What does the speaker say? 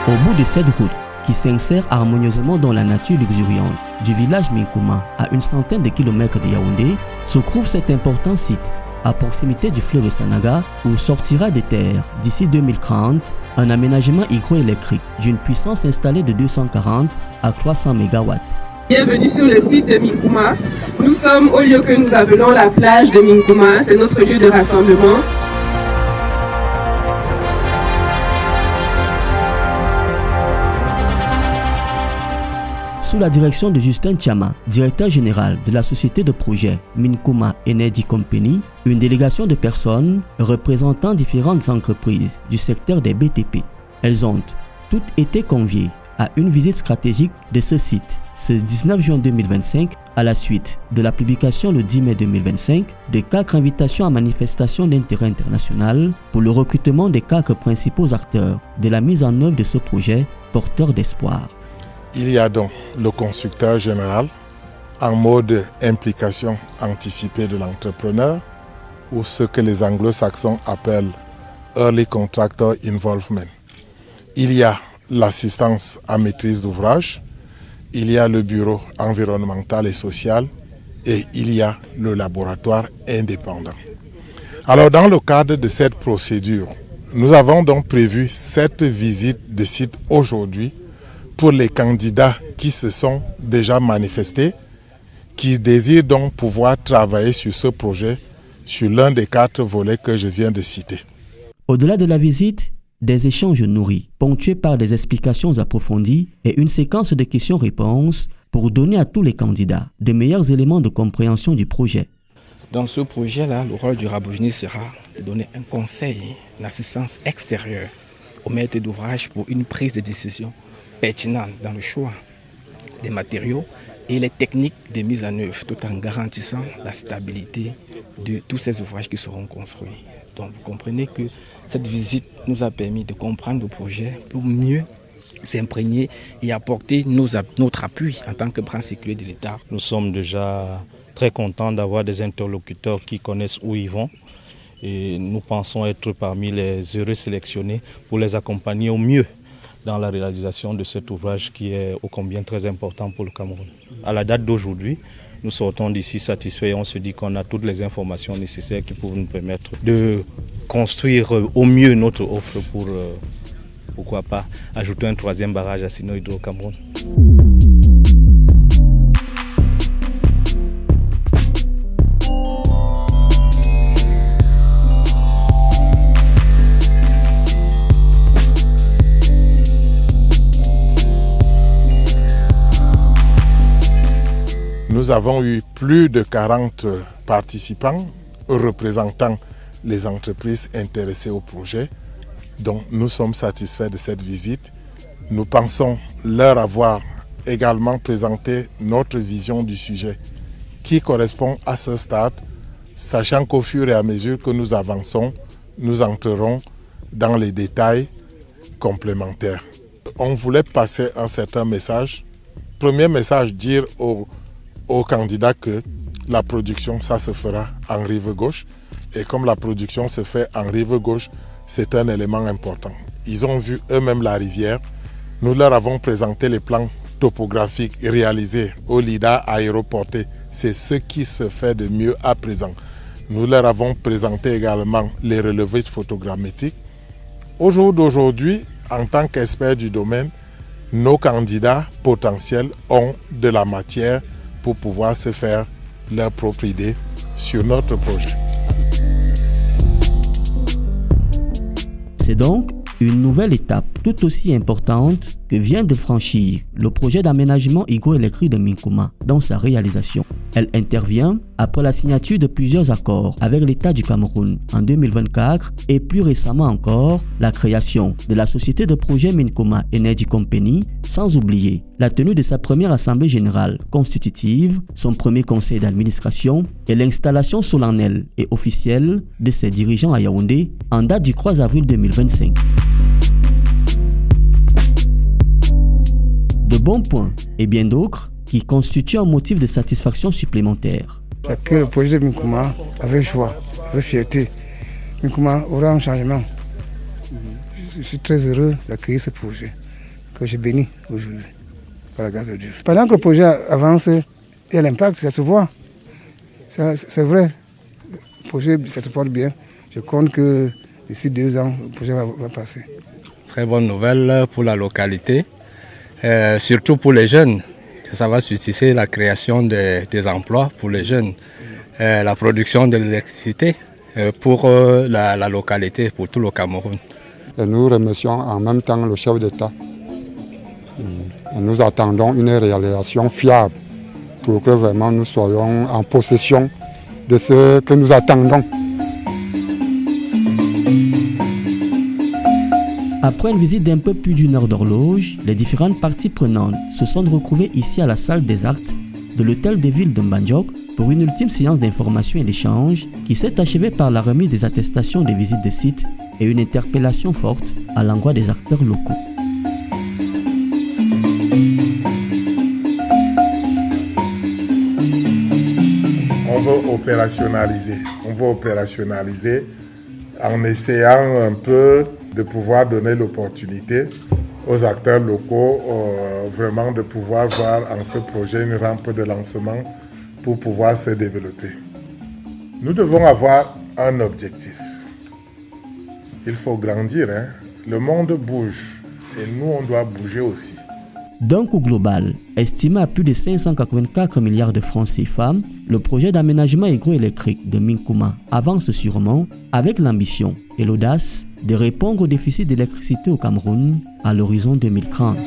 Au bout de cette route, qui s'insère harmonieusement dans la nature luxuriante du village Minkuma, à une centaine de kilomètres de Yaoundé, se trouve cet important site à proximité du fleuve Sanaga où sortira des terres d'ici 2030 un aménagement hydroélectrique d'une puissance installée de 240 à 300 MW. Bienvenue sur le site de Minkuma. Nous sommes au lieu que nous appelons la plage de Minkuma, c'est notre lieu de rassemblement. Sous la direction de Justin Tiama, directeur général de la société de projet Minkuma Energy Company, une délégation de personnes représentant différentes entreprises du secteur des BTP. Elles ont toutes été conviées à une visite stratégique de ce site ce 19 juin 2025 à la suite de la publication le 10 mai 2025 de 4 invitations à manifestation d'intérêt international pour le recrutement des 4 principaux acteurs de la mise en œuvre de ce projet porteur d'espoir. Il y a donc le consulteur général en mode implication anticipée de l'entrepreneur ou ce que les anglo-saxons appellent Early Contractor Involvement. Il y a l'assistance à maîtrise d'ouvrage, il y a le bureau environnemental et social et il y a le laboratoire indépendant. Alors dans le cadre de cette procédure, nous avons donc prévu cette visite de site aujourd'hui pour les candidats qui se sont déjà manifestés, qui désirent donc pouvoir travailler sur ce projet, sur l'un des 4 volets que je viens de citer. Au-delà de la visite, des échanges nourris, ponctués par des explications approfondies et une séquence de questions-réponses pour donner à tous les candidats de meilleurs éléments de compréhension du projet. Dans ce projet-là, le rôle du Raboujni sera de donner un conseil, une assistance extérieure au maître d'ouvrage pour une prise de décision pertinente dans le choix des matériaux et les techniques de mise en œuvre, tout en garantissant la stabilité de tous ces ouvrages qui seront construits. Donc vous comprenez que cette visite nous a permis de comprendre le projet pour mieux s'imprégner et apporter notre appui en tant que bras séculaire de l'État. Nous sommes déjà très contents d'avoir des interlocuteurs qui connaissent où ils vont et nous pensons être parmi les heureux sélectionnés pour les accompagner au mieux dans la réalisation de cet ouvrage qui est ô combien très important pour le Cameroun. À la date d'aujourd'hui, nous sortons d'ici satisfaits et on se dit qu'on a toutes les informations nécessaires qui peuvent nous permettre de construire au mieux notre offre pour, pourquoi pas, ajouter un 3e barrage à Sino Hydro au Cameroun. Nous avons eu plus de 40 participants représentant les entreprises intéressées au projet. Donc nous sommes satisfaits de cette visite. Nous pensons leur avoir également présenté notre vision du sujet qui correspond à ce stade, sachant qu'au fur et à mesure que nous avançons, nous entrerons dans les détails complémentaires. On voulait passer un certain message. Premier message, dire aux candidats que la production, ça se fera en rive gauche. Et comme la production se fait en rive gauche, c'est un élément important. Ils ont vu eux-mêmes la rivière. Nous leur avons présenté les plans topographiques réalisés au LIDA aéroporté. C'est ce qui se fait de mieux à présent. Nous leur avons présenté également les relevés photogrammétriques. Au jour d'aujourd'hui, en tant qu'experts du domaine, nos candidats potentiels ont de la matière pour pouvoir se faire leur propre idée sur notre projet. C'est donc une nouvelle étape tout aussi importante que vient de franchir le projet d'aménagement hydroélectrique de Minkuma dans sa réalisation. Elle intervient après la signature de plusieurs accords avec l'État du Cameroun en 2024 et plus récemment encore la création de la société de projet Minkuma Energy Company, sans oublier la tenue de sa première assemblée générale constitutive, son premier conseil d'administration et l'installation solennelle et officielle de ses dirigeants à Yaoundé en date du 3 avril 2025. De bons points et bien d'autres qui constituent un motif de satisfaction supplémentaire. Que le projet de Minkuma, avec joie, avec fierté, Minkuma aura un changement. Je suis très heureux d'accueillir ce projet. que je bénis aujourd'hui, par la grâce de Dieu. Pendant que le projet avance, il y a l'impact, ça se voit. C'est vrai, le projet, ça se porte bien. Je compte que d'ici 2 ans, le projet va passer. Très bonne nouvelle pour la localité, surtout pour les jeunes. Ça va susciter la création des emplois pour les jeunes, la production de l'électricité pour la localité, pour tout le Cameroun. Et nous remercions en même temps le chef d'État. Et nous attendons une réalisation fiable pour que vraiment nous soyons en possession de ce que nous attendons. Après une visite d'un peu plus d'1 heure d'horloge, les différentes parties prenantes se sont retrouvées ici à la salle des actes de l'hôtel de ville de Mbandjok pour une ultime séance d'information et d'échange qui s'est achevée par la remise des attestations de visite de site et une interpellation forte à l'endroit des acteurs locaux. On veut opérationnaliser en essayant un peu de pouvoir donner l'opportunité aux acteurs locaux vraiment de pouvoir voir en ce projet une rampe de lancement pour pouvoir se développer. Nous devons avoir un objectif. Il faut grandir, hein? Le monde bouge et nous on doit bouger aussi. D'un coût global, estimé à plus de 584 milliards de francs CFA, le projet d'aménagement hydroélectrique de Minkuma avance sûrement avec l'ambition et l'audace de répondre au déficit d'électricité au Cameroun à l'horizon 2030.